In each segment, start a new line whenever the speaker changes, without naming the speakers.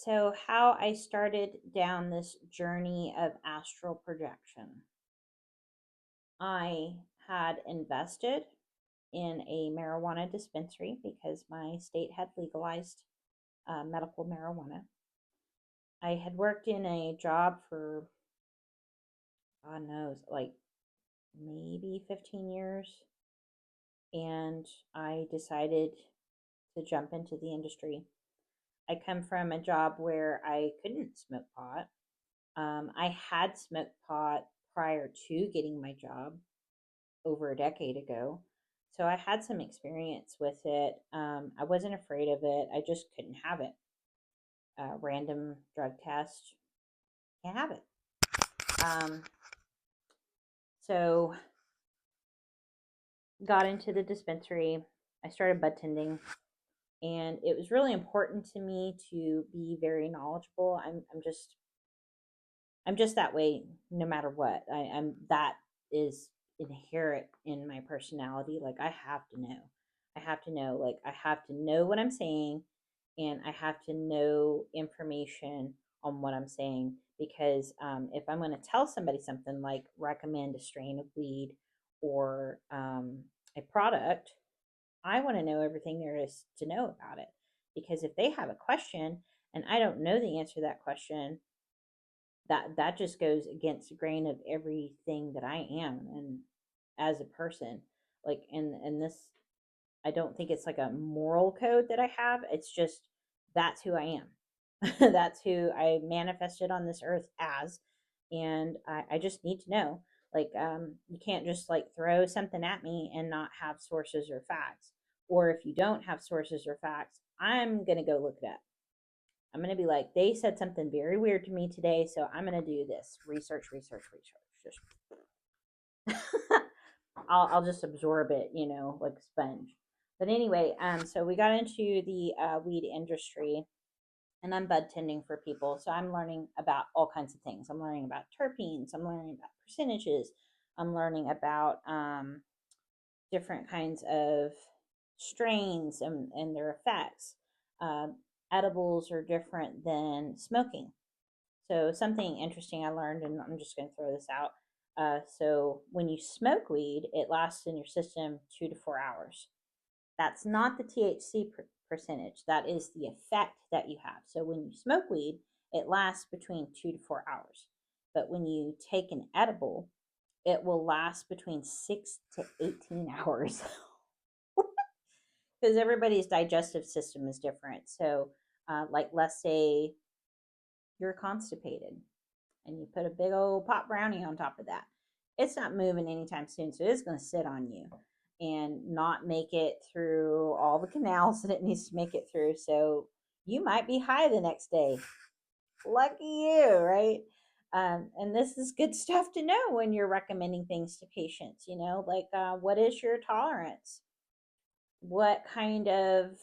So, how I started down this journey of astral projection. I had invested in a marijuana dispensary because my state had legalized medical marijuana. I had worked in a job for, God knows, like maybe 15 years, and I decided to jump into the industry. I come from a job where I couldn't smoke pot. I had smoked pot prior to getting my job over a decade ago. So I had some experience with it. I wasn't afraid of it. I just couldn't have it. Random drug test, can't have it. Um, so got into the dispensary. I started bud tending, and it was really important to me to be very knowledgeable. I'm just that way no matter what. I'm that is inherent in my personality. Like I have to know. I have to know. Like I have to know what I'm saying, and I have to know information on what I'm saying because if I'm going to tell somebody something like recommend a strain of weed or a product, I want to know everything there is to know about it. Because if they have a question and I don't know the answer to that question, that just goes against the grain of everything that I am and as a person. Like and this, I don't think it's like a moral code that I have. It's just that's who I am. That's who I manifested on this earth as, and I just need to know. Like you can't just like throw something at me and not have sources or facts. Or if you don't have sources or facts, I'm gonna go look it up. I'm going to be like, they said something very weird to me today, so I'm going to do this research, research, research. Just I'll just absorb it, like a sponge. But anyway, so we got into the weed industry, and I'm bud tending for people, so I'm learning about all kinds of things. I'm learning about terpenes. I'm learning about percentages. I'm learning about different kinds of strains and their effects. Um, Edibles are different than smoking. So, something interesting I learned, and I'm just going to throw this out. So, when you smoke weed, it lasts in your system 2 to 4 hours. That's not the THC percentage, that is the effect that you have. So, when you smoke weed, it lasts between 2 to 4 hours. But when you take an edible, it will last between 6 to 18 hours because everybody's digestive system is different. So, like, let's say you're constipated and you put a big old pot brownie on top of that. It's not moving anytime soon, so it's going to sit on you and not make it through all the canals that it needs to make it through. So you might be high the next day. Lucky you, right? And this is good stuff to know when you're recommending things to patients. Like what is your tolerance? What kind of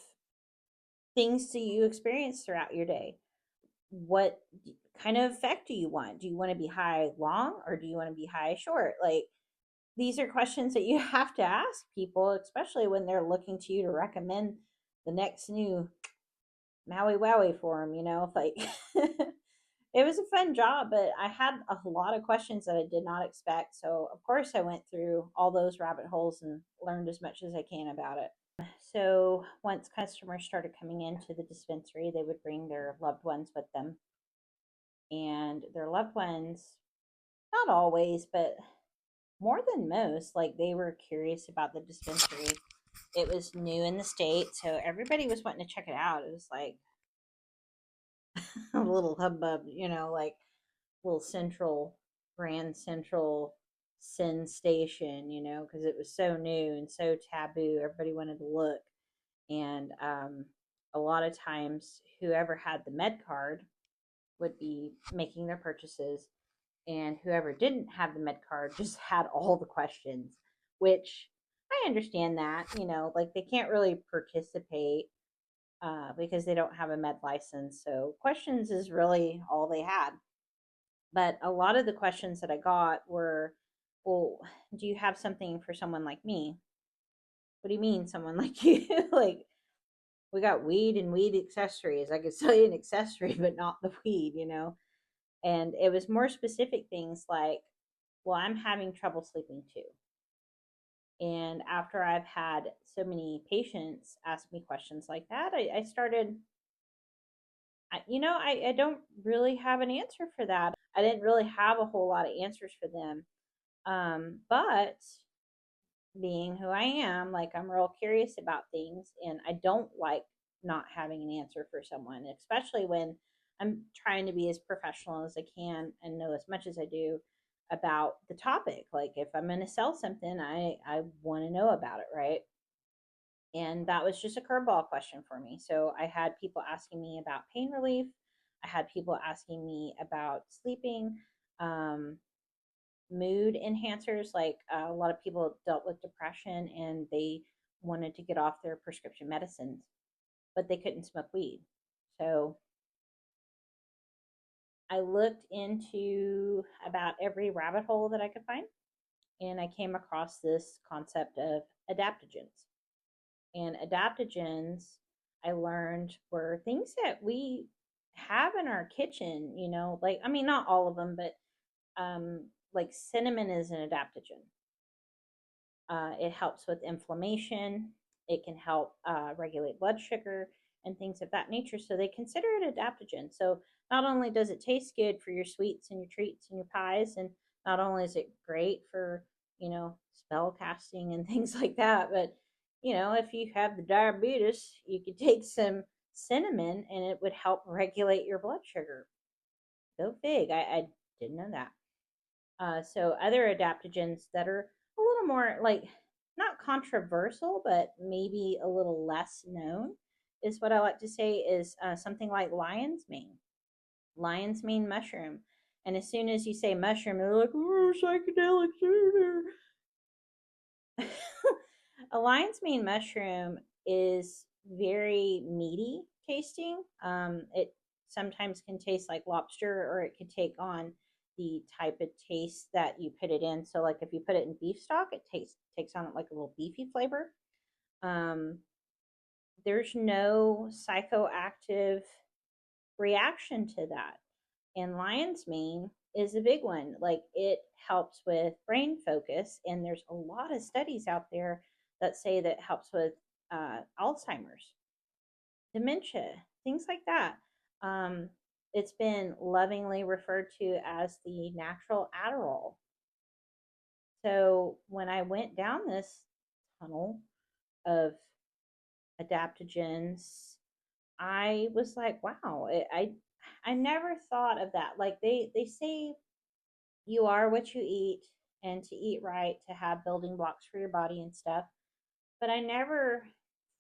things do you experience throughout your day? What kind of effect do you want? Do you want to be high long or do you want to be high short? Like these are questions that you have to ask people, especially when they're looking to you to recommend the next new Maui Wowie for them, like it was a fun job, but I had a lot of questions that I did not expect. So of course I went through all those rabbit holes and learned as much as I can about it. So once customers started coming into the dispensary, they would bring their loved ones with them. And their loved ones, not always, but more than most, like they were curious about the dispensary. It was new in the state, so everybody was wanting to check it out. It was like a little hubbub, like little Grand Central Sin Station, because it was so new and so taboo. Everybody wanted to look. And a lot of times, whoever had the med card would be making their purchases, and whoever didn't have the med card just had all the questions, which I understand that, like they can't really participate because they don't have a med license. So questions is really all they had. But a lot of the questions that I got were, well, do you have something for someone like me? What do you mean, someone like you? Like, We got weed and weed accessories. I could sell you an accessory, but not the weed, And it was more specific things like, well, I'm having trouble sleeping too. And after I've had so many patients ask me questions like that, I started, I don't really have an answer for that. I didn't really have a whole lot of answers for them. But being who I am, like I'm real curious about things and I don't like not having an answer for someone, especially when I'm trying to be as professional as I can and know as much as I do about the topic. Like if I'm going to sell something, I want to know about it, right? And that was just a curveball question for me. So I had people asking me about pain relief. I had people asking me about sleeping, um, mood enhancers. Like a lot of people dealt with depression and they wanted to get off their prescription medicines, but they couldn't smoke weed. So I looked into about every rabbit hole that I could find, and I came across this concept of adaptogens. And adaptogens, I learned, were things that we have in our kitchen, like, I mean, not all of them, but like cinnamon is an adaptogen. It helps with inflammation. It can help regulate blood sugar and things of that nature. So they consider it adaptogen. So not only does it taste good for your sweets and your treats and your pies, and not only is it great for, spell casting and things like that, but, if you have the diabetes, you could take some cinnamon and it would help regulate your blood sugar. Go fig. I didn't know that. So other adaptogens that are a little more like not controversial, but maybe a little less known is what I like to say is something like lion's mane mushroom. And as soon as you say mushroom, they're like, oh, psychedelics. A lion's mane mushroom is very meaty tasting. It sometimes can taste like lobster, or it could take on the type of taste that you put it in. So, like if you put it in beef stock, it takes on like a little beefy flavor. Um, there's no psychoactive reaction to that. And lion's mane is a big one. Like it helps with brain focus, and there's a lot of studies out there that say that it helps with Alzheimer's, dementia, things like that. Um, it's been lovingly referred to as the natural Adderall. So when I went down this tunnel of adaptogens, I was like, wow, I never thought of that. Like they say you are what you eat, and to eat right, to have building blocks for your body and stuff. But I never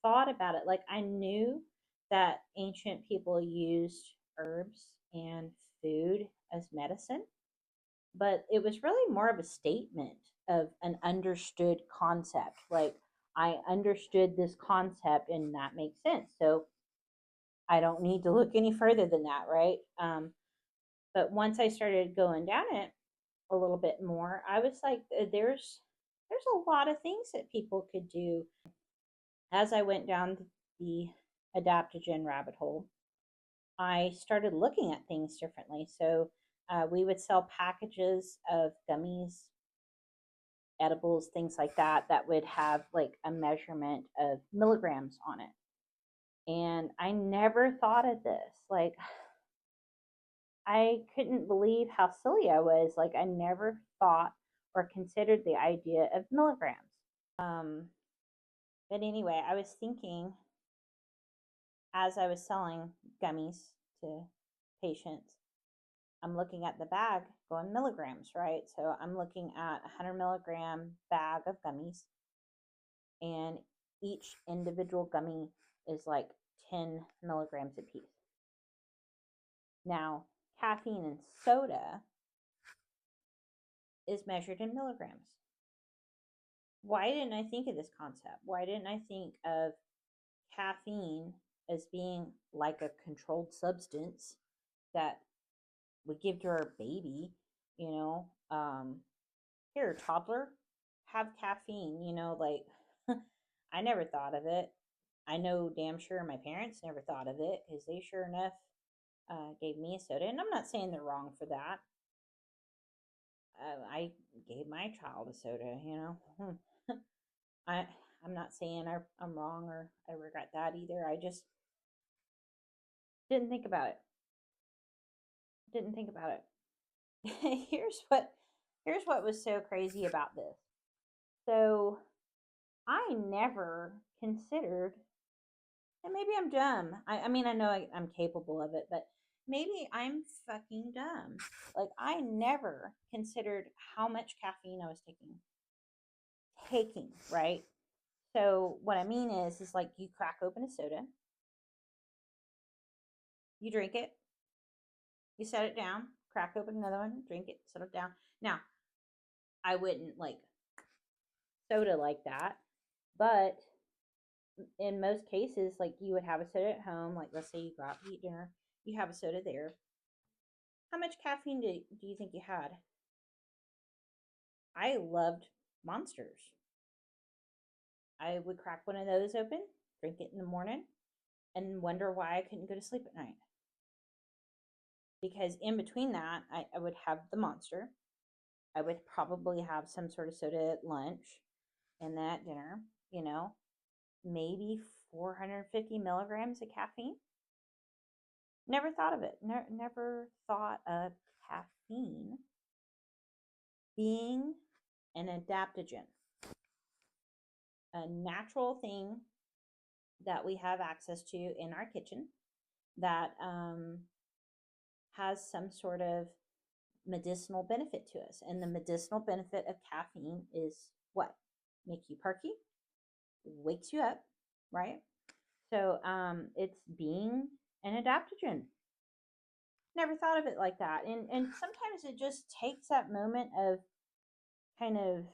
thought about it. Like I knew that ancient people used herbs and food as medicine, but it was really more of a statement of an understood concept. Like I understood this concept and that makes sense. So I don't need to look any further than that, right? But once I started going down it a little bit more, I was like, there's a lot of things that people could do. As I went down the adaptogen rabbit hole, I started looking at things differently. So we would sell packages of gummies, edibles, things like that, that would have like a measurement of milligrams on it. And I never thought of this. Like, I couldn't believe how silly I was. Like, I never thought or considered the idea of milligrams. Um, but anyway, I was thinking as I was selling gummies to patients, I'm looking at the bag going milligrams, right? So I'm looking at a 100 milligram bag of gummies, and each individual gummy is like 10 milligrams a piece. Now, caffeine in soda is measured in milligrams. Why didn't I think of this concept? Why didn't I think of caffeine as being like a controlled substance that we give to our baby, you know? Here, toddler, have caffeine, like I never thought of it. I know damn sure my parents never thought of it because they sure enough gave me a soda. And I'm not saying they're wrong for that. I gave my child a soda, you know. I I'm not saying I'm wrong or I regret that either. I just didn't think about it. Didn't think about it. Here's what was so crazy about this. So I never considered, and maybe I'm dumb. I mean, I know I'm capable of it, but maybe I'm fucking dumb. Like, I never considered how much caffeine I was taking, right? So what I mean is like you crack open a soda, you drink it, you set it down, crack open another one, drink it, set it down. Now, I wouldn't like soda like that, but in most cases, like you would have a soda at home, like let's say you go out to eat dinner, you have a soda there. How much caffeine do you think you had? I loved Monsters. I would crack one of those open, drink it in the morning, and wonder why I couldn't go to sleep at night. Because in between that, I would have the Monster. I would probably have some sort of soda at lunch and then at dinner, you know, maybe 450 milligrams of caffeine. Never thought of it. Never thought of caffeine being an adaptogen, a natural thing that we have access to in our kitchen that has some sort of medicinal benefit to us. And the medicinal benefit of caffeine is what? Make you perky, wakes you up, right? So it's being an adaptogen. Never thought of it like that. And sometimes it just takes that moment of kind of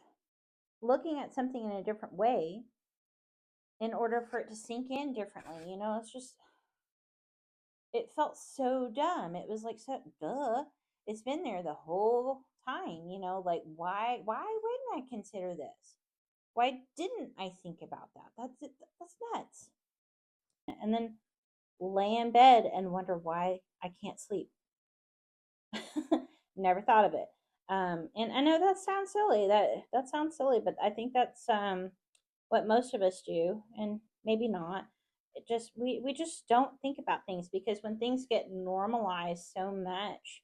looking at something in a different way in order for it to sink in differently. You know, it's just, it felt so dumb. It was like, so, duh. It's been there the whole time, you know, like why wouldn't I consider this? Why didn't I think about that? That's it. That's nuts. And then lay in bed and wonder why I can't sleep. Never thought of it. And I know that sounds silly. That sounds silly, but I think that's what most of us do, and maybe not. It just we just don't think about things because when things get normalized so much,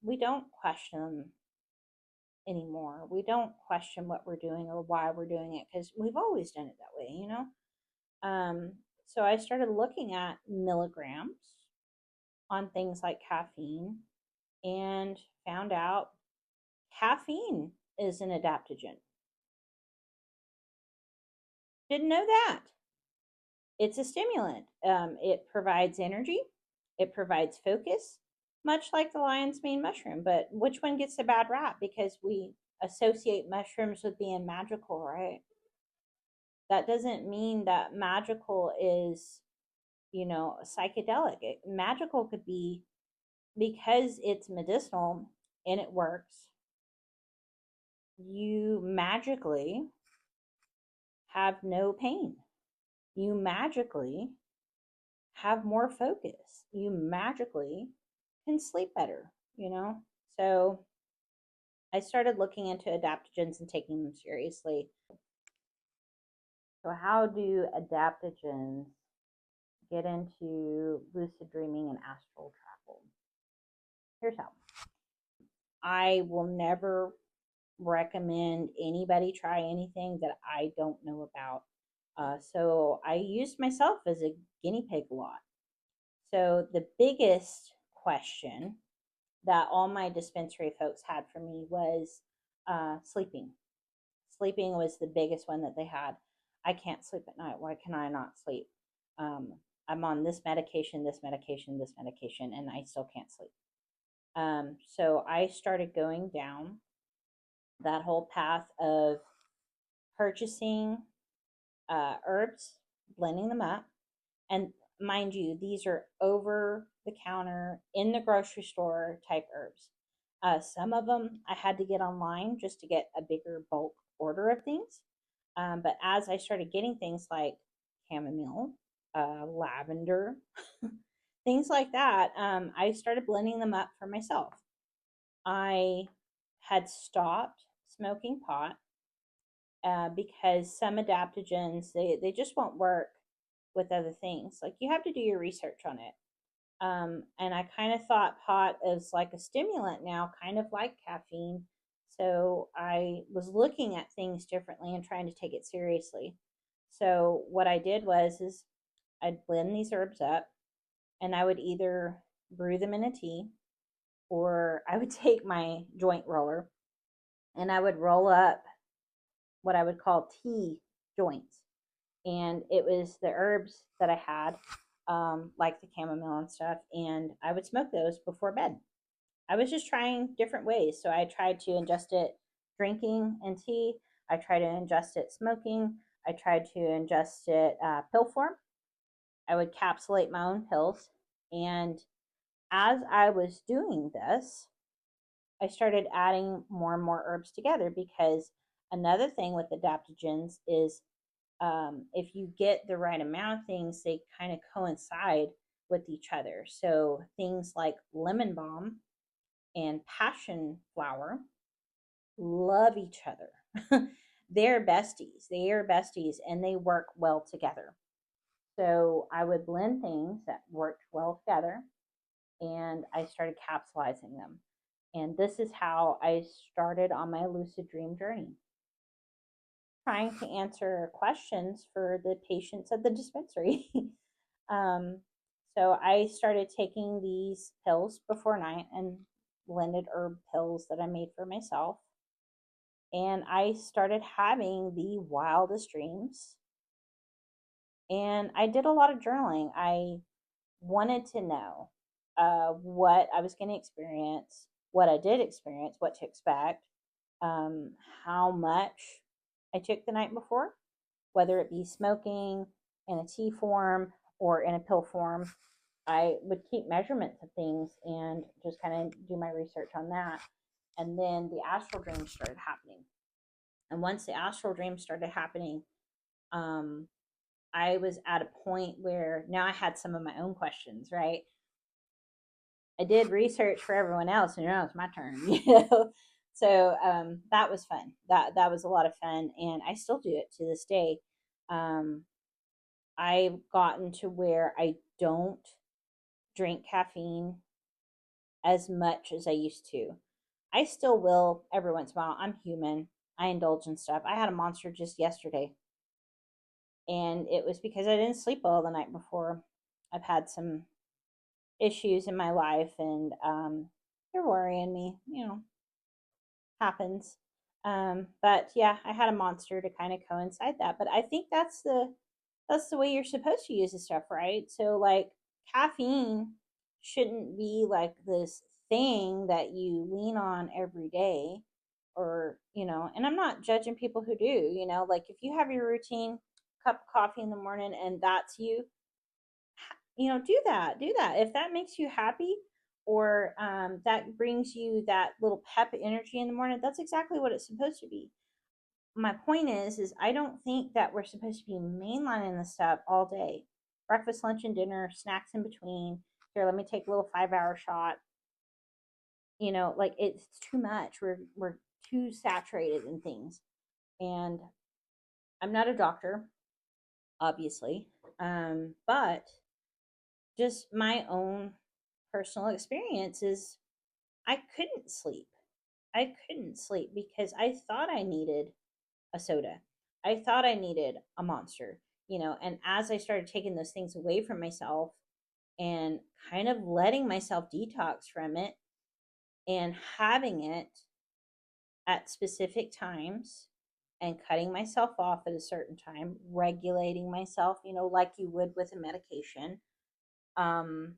we don't question them anymore. We don't question what we're doing or why we're doing it because we've always done it that way, you know. So I started looking at milligrams on things like caffeine and found out caffeine is an adaptogen. Didn't know that. It's a stimulant. It provides energy, it provides focus, much like the lion's mane mushroom. But which one gets a bad rap? Because we associate mushrooms with being magical, right? That doesn't mean that magical is, you know, psychedelic. Magical could be because it's medicinal and it works. You magically have no pain. You magically have more focus. You magically can sleep better, you know? So I started looking into adaptogens and taking them seriously. So, how do adaptogens get into lucid dreaming and astral travel? Here's how. I will never recommend anybody try anything that I don't know about. So I used myself as a guinea pig a lot. So the biggest question that all my dispensary folks had for me was sleeping. Sleeping was the biggest one that they had. I can't sleep at night. Why can I not sleep? I'm on this medication, this medication, this medication, and I still can't sleep. So I started going down that whole path of purchasing herbs, blending them up. And mind you, these are over the counter in the grocery store type herbs. Some of them I had to get online just to get a bigger bulk order of things. But as I started getting things like chamomile, lavender, things like that. I started blending them up for myself. I had stopped smoking pot because some adaptogens they just won't work with other things. Like you have to do your research on it. And I kind of thought pot is like a stimulant now, kind of like caffeine. So I was looking at things differently and trying to take it seriously. So what I did was is I'd blend these herbs up and I would either brew them in a tea or I would take my joint roller and I would roll up what I would call tea joints. And it was the herbs that I had, like the chamomile and stuff, and I would smoke those before bed. I was just trying different ways. So I tried to ingest it drinking and tea. I tried to ingest it smoking. I tried to ingest it pill form. I would capsulate my own pills. And as I was doing this, I started adding more and more herbs together because another thing with adaptogens is if you get the right amount of things, they kind of coincide with each other. So things like lemon balm and passion flower love each other. They're besties. They are besties and they work well together. So I would blend things that worked well together and I started capsulizing them. And this is how I started on my lucid dream journey, trying to answer questions for the patients at the dispensary. um, so I started taking these pills before night and blended herb pills that I made for myself. And I started having the wildest dreams. And I did a lot of journaling. I wanted to know what I was going to experience, what I did experience, what to expect, um, how much I took the night before, whether it be smoking in a tea form or in a pill form. I would keep measurements of things and just kind of do my research on that. And then the astral dreams started happening. And once the astral dreams started happening, um, I was at a point where now I had some of my own questions, right? I did research for everyone else, and now it's my turn, So that was fun. That was a lot of fun, and I still do it to this day. Um, I've gotten to where I don't drink caffeine as much as I used to. I still will every once in a while. I'm human. I indulge in stuff. I had a monster just yesterday, and it was because I didn't sleep well the night before. I've had some issues in my life, and they're worrying me. Happens. But yeah, I had a monster to kind of coincide that. But I think that's the way you're supposed to use the stuff, right? So like caffeine shouldn't be like this thing that you lean on every day or, and I'm not judging people who do, like if you have your routine cup of coffee in the morning and that's you, do that if that makes you happy or that brings you that little pep energy in the morning. That's exactly what it's supposed to be. My point is I don't think that we're supposed to be mainlining this stuff all day. Breakfast, lunch, and dinner, snacks in between. Here, let me take a little 5-hour shot. Like it's too much. We're too saturated in things. And I'm not a doctor, obviously. But just my own personal experience is I couldn't sleep. I couldn't sleep because I thought I needed a soda. I thought I needed a monster, and as I started taking those things away from myself and kind of letting myself detox from it and having it at specific times and cutting myself off at a certain time, regulating myself, like you would with a medication, um,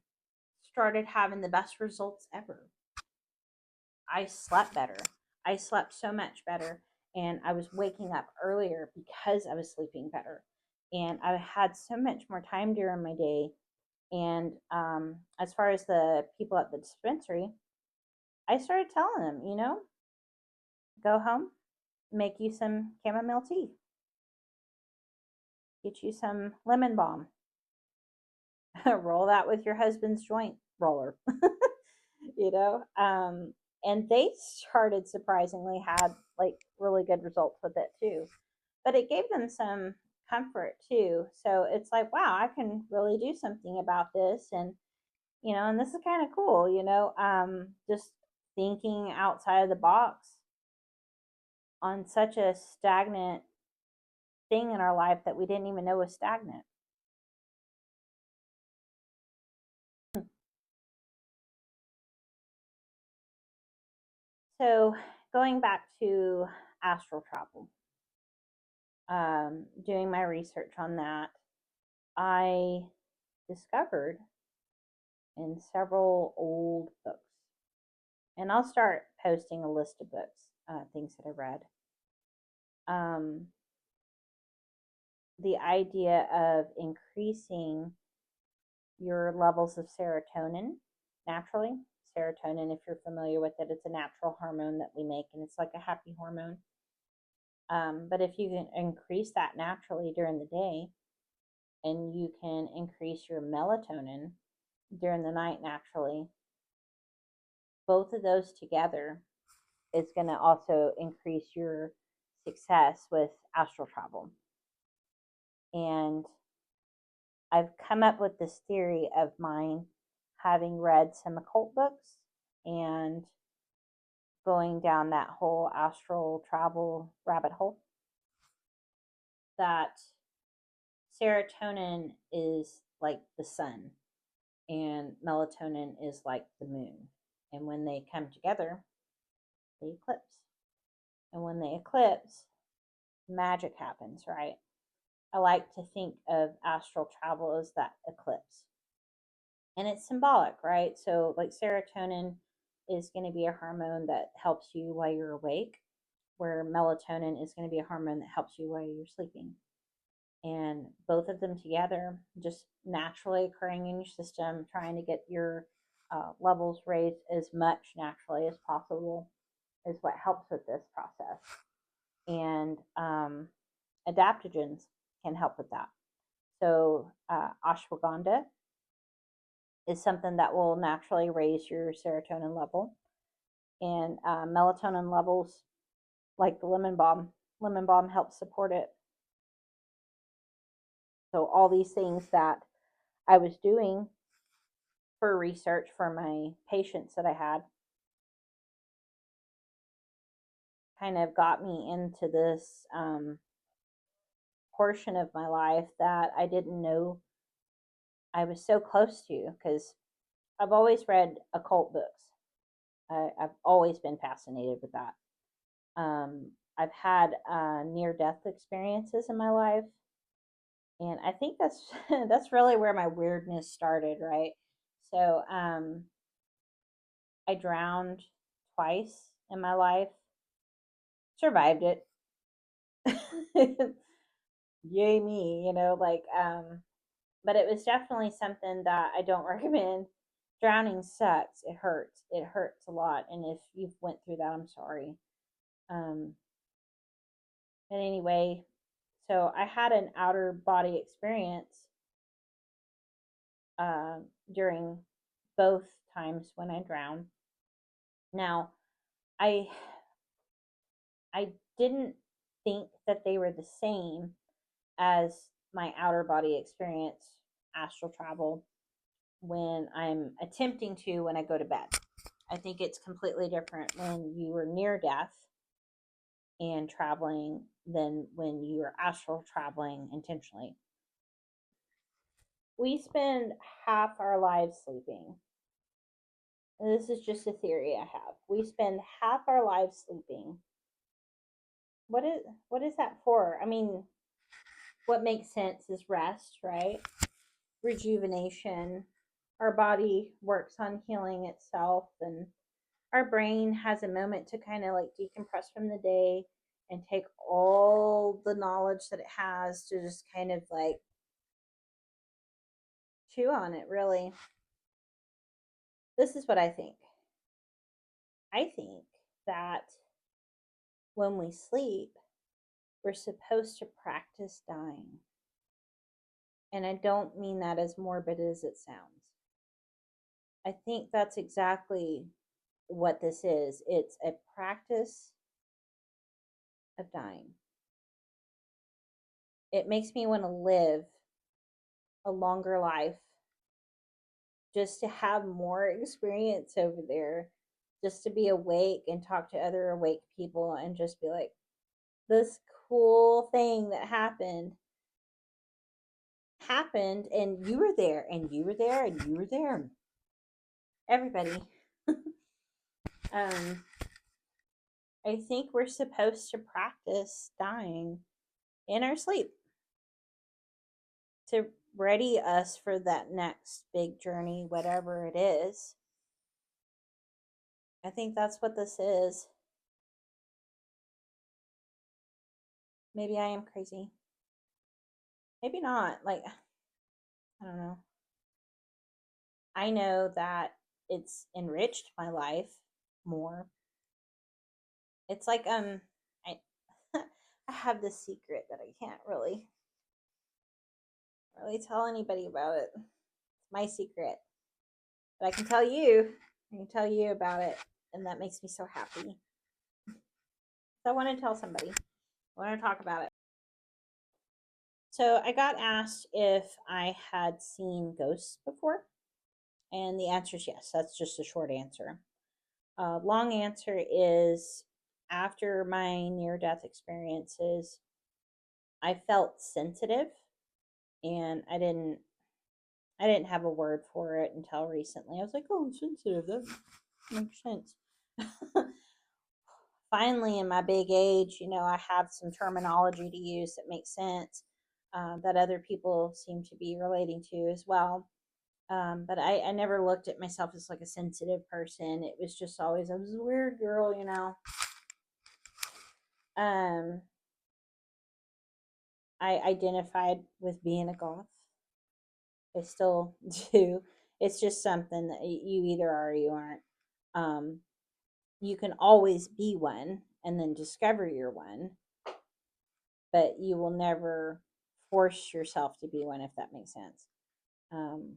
started having the best results ever. I slept better. I slept so much better. And I was waking up earlier because I was sleeping better. And I had so much more time during my day. And as far as the people at the dispensary, I started telling them, go home, make you some chamomile tea. Get you some lemon balm. Roll that with your husband's joint roller. you know and they started surprisingly had like really good results with it too, but it gave them some comfort too. So it's like, wow, I can really do something about this. And and this is kind of cool, just thinking outside of the box on such a stagnant thing in our life that we didn't even know was stagnant. So going back to astral travel, doing my research on that, I discovered in several old books, and I'll start posting a list of books, things that I read. Um, the idea of increasing your levels of serotonin naturally. Serotonin, if you're familiar with it, it's a natural hormone that we make, and it's like a happy hormone. But if you can increase that naturally during the day, and you can increase your melatonin during the night naturally, both of those together is going to also increase your success with astral travel. And I've come up with this theory of mine, having read some occult books and going down that whole astral travel rabbit hole, that serotonin is like the sun and melatonin is like the moon. And when they come together, they eclipse. And when they eclipse, magic happens, right? I like to think of astral travel as that eclipse. And it's symbolic, right? So, like, serotonin is going to be a hormone that helps you while you're awake, where melatonin is going to be a hormone that helps you while you're sleeping. And both of them together, just naturally occurring in your system, trying to get your levels raised as much naturally as possible, is what helps with this process. And adaptogens can help with that. So, ashwagandha is something that will naturally raise your serotonin level, and melatonin levels, like the lemon balm helps support it. So all these things that I was doing for research for my patients that I had kind of got me into this portion of my life that I didn't know I was so close to, because I've always read occult books. I've always been fascinated with that. I've had near death experiences in my life, and I think that's that's really where my weirdness started, right? So I drowned twice in my life, survived it. Yay me, but it was definitely something that I don't recommend. Drowning sucks. It hurts. It hurts a lot. And if you've went through that, I'm sorry. Um, but anyway, so I had an outer body experience uh, during both times when I drowned. Now, I I didn't think that they were the same as my outer body experience, astral travel, when I'm attempting to when I go to bed. I think it's completely different when you are near death and traveling than when you are astral traveling intentionally. We spend half our lives sleeping. And this is just a theory I have. We spend half our lives sleeping. What is that for? I mean, what makes sense is rest, right? Rejuvenation. Our body works on healing itself, and our brain has a moment to kind of like decompress from the day and take all the knowledge that it has to just kind of like chew on it, really. This is what I think. I think that when we sleep, we're supposed to practice dying. And I don't mean that as morbid as it sounds. I think that's exactly what this is. It's a practice of dying. It makes me want to live a longer life, just to have more experience over there, just to be awake and talk to other awake people and just be like, this cool thing that happened, and you were there, and you were there, and you were there. Everybody. um, I think we're supposed to practice dying in our sleep to ready us for that next big journey, whatever it is. I think that's what this is. Maybe I am crazy. Maybe not. Like, I don't know. I know that it's enriched my life more. It's like I I have this secret that I can't really tell anybody about it. It's my secret. But I can tell you. I can tell you about it, and that makes me so happy. So I want to tell somebody. I want to talk about it. So I got asked if I had seen ghosts before, and the answer is yes. That's just a short answer. Long answer is, after my near death experiences, I felt sensitive, and I didn't have a word for it until recently. I was like, oh, I'm sensitive. That makes sense. Finally, in my big age, I have some terminology to use that makes sense, that other people seem to be relating to as well. But I never looked at myself as like a sensitive person. It was just always, I was a weird girl. Um, I identified with being a goth. I still do. It's just something that you either are or you aren't. Um, you can always be one and then discover you're one, but you will never force yourself to be one, if that makes sense. Um,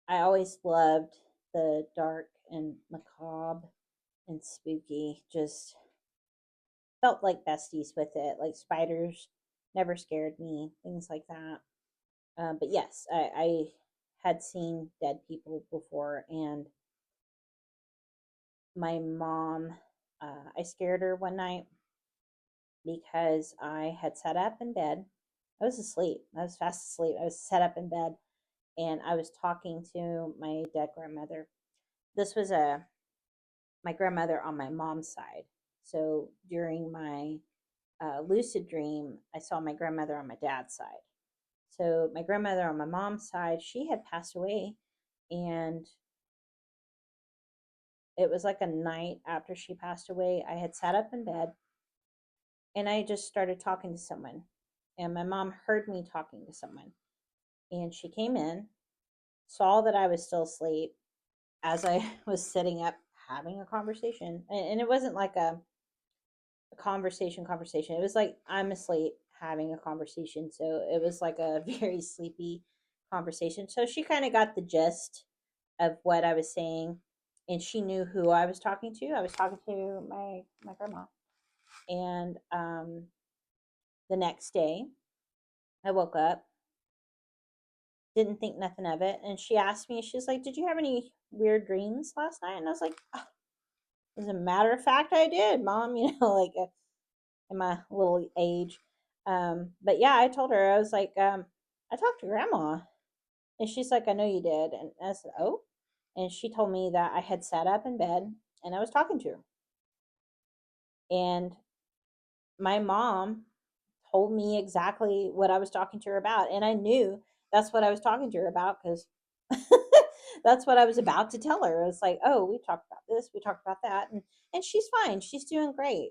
I always loved the dark and macabre and spooky. Just felt like besties with it. Like spiders never scared me, things like that. But yes, I had seen dead people before, and my mom, I scared her one night because I had sat up in bed. I was asleep. I was fast asleep. I was set up in bed, and I was talking to my dead grandmother. This was my grandmother on my mom's side. So during my lucid dream, I saw my grandmother on my dad's side. So my grandmother on my mom's side, she had passed away, and it was like a night after she passed away. I had sat up in bed, and I just started talking to someone. And my mom heard me talking to someone. And she came in, saw that I was still asleep as I was sitting up having a conversation. And it wasn't like a conversation. It was like I'm asleep having a conversation. So it was like a very sleepy conversation. So she kind of got the gist of what I was saying, and she knew who I was talking to. I was talking to my grandma. And the next day, I woke up, didn't think nothing of it, and she asked me. She's like, "Did you have any weird dreams last night?" And I was like, oh, "As a matter of fact, I did, Mom." Like in my little age. But yeah, I told her, I was like, I talked to Grandma, and she's like, "I know you did." And I said, "Oh," and she told me that I had sat up in bed and I was talking to her, and my mom told me exactly what I was talking to her about. And I knew that's what I was talking to her about because that's what I was about to tell her. It's like, oh, we talked about this, we talked about that. And she's fine. She's doing great.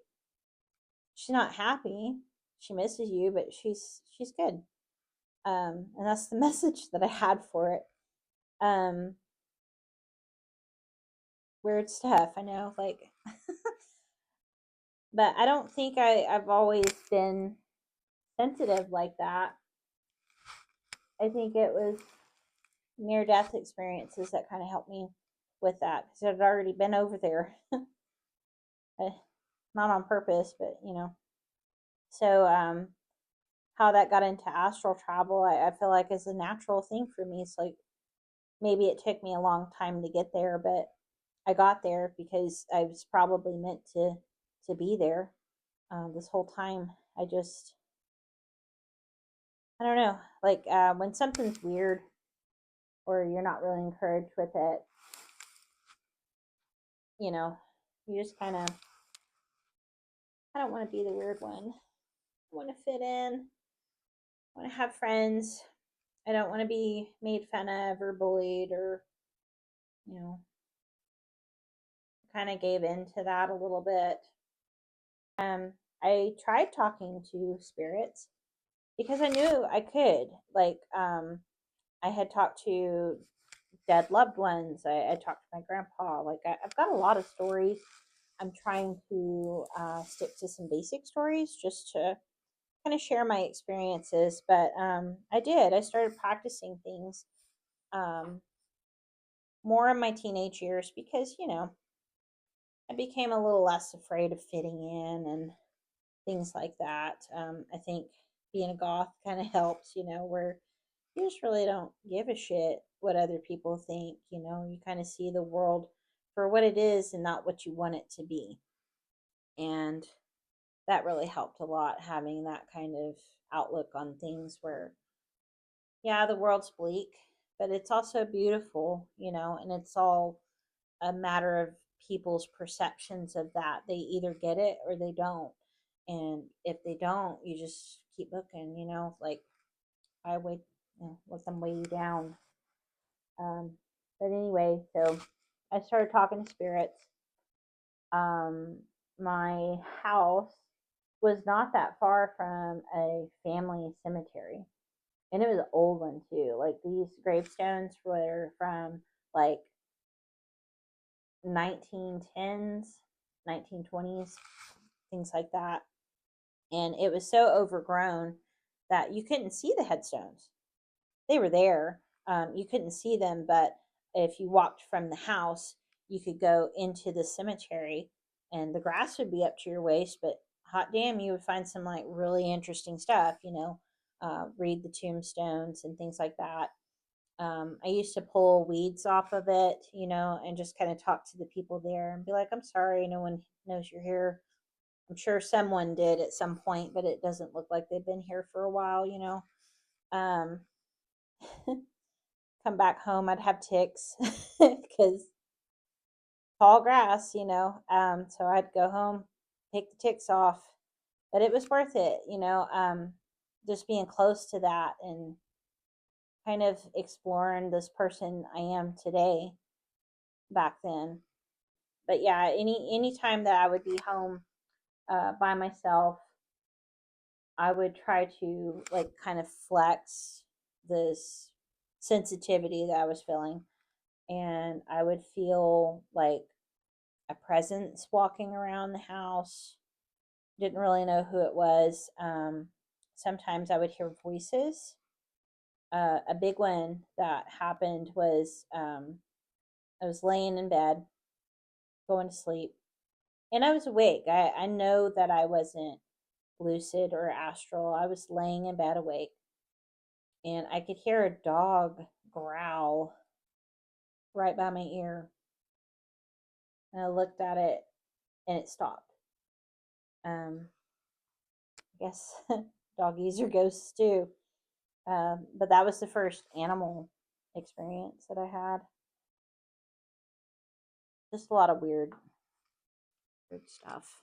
She's not happy. She misses you, but she's good. And that's the message that I had for it. Um, Weird stuff, I know, like, but I don't think I've always been sensitive like that. I think it was near death experiences that kind of helped me with that because I'd already been over there. Not on purpose, but So, how that got into astral travel, I feel like is a natural thing for me. It's like maybe it took me a long time to get there, but I got there because I was probably meant to be there this whole time. I don't know, like when something's weird or you're not really encouraged with it, you know, you just kind of, I don't want to be the weird one. I want to fit in. I want to have friends. I don't want to be made fun of or bullied or, you know, kind of gave in to that a little bit. I tried talking to spirits because I knew I could. Like, I had talked to dead loved ones. I talked to my grandpa. Like, I've got a lot of stories. I'm trying to stick to some basic stories just to kind of share my experiences. But I did. I started practicing things more in my teenage years because, I became a little less afraid of fitting in and things like that. I think being a goth kind of helps, where you just really don't give a shit what other people think. You kind of see the world for what it is and not what you want it to be. And that really helped a lot, having that kind of outlook on things where, yeah, the world's bleak, but it's also beautiful, and it's all a matter of people's perceptions of that. They either get it or they don't. And if they don't, you just keep looking, like I would, let them weigh you down. Um, but anyway, so I started talking to spirits. Um, my house was not that far from a family cemetery, and it was an old one too. Like these gravestones were from like 1910s, 1920s, things like that. And it was so overgrown that you couldn't see the headstones. They were there. You couldn't see them, but if you walked from the house, you could go into the cemetery and the grass would be up to your waist, but hot damn, you would find some like really interesting stuff, read the tombstones and things like that. I used to pull weeds off of it, and just kind of talk to the people there and be like, I'm sorry, no one knows you're here. I'm sure someone did at some point, but it doesn't look like they've been here for a while. Um, come back home, I'd have ticks because tall grass. So I'd go home, take the ticks off, but it was worth it. Just being close to that and kind of exploring this person I am today back then. But yeah, any time that I would be home by myself, I would try to like kind of flex this sensitivity that I was feeling, and I would feel like a presence walking around the house. Didn't really know who it was. Sometimes I would hear voices. A big one that happened was I was laying in bed, going to sleep, and I was awake. I know that I wasn't lucid or astral. I was laying in bed awake, and I could hear a dog growl right by my ear. And I looked at it, and it stopped. I guess doggies are ghosts too. But that was the first animal experience that I had. Just a lot of weird stuff.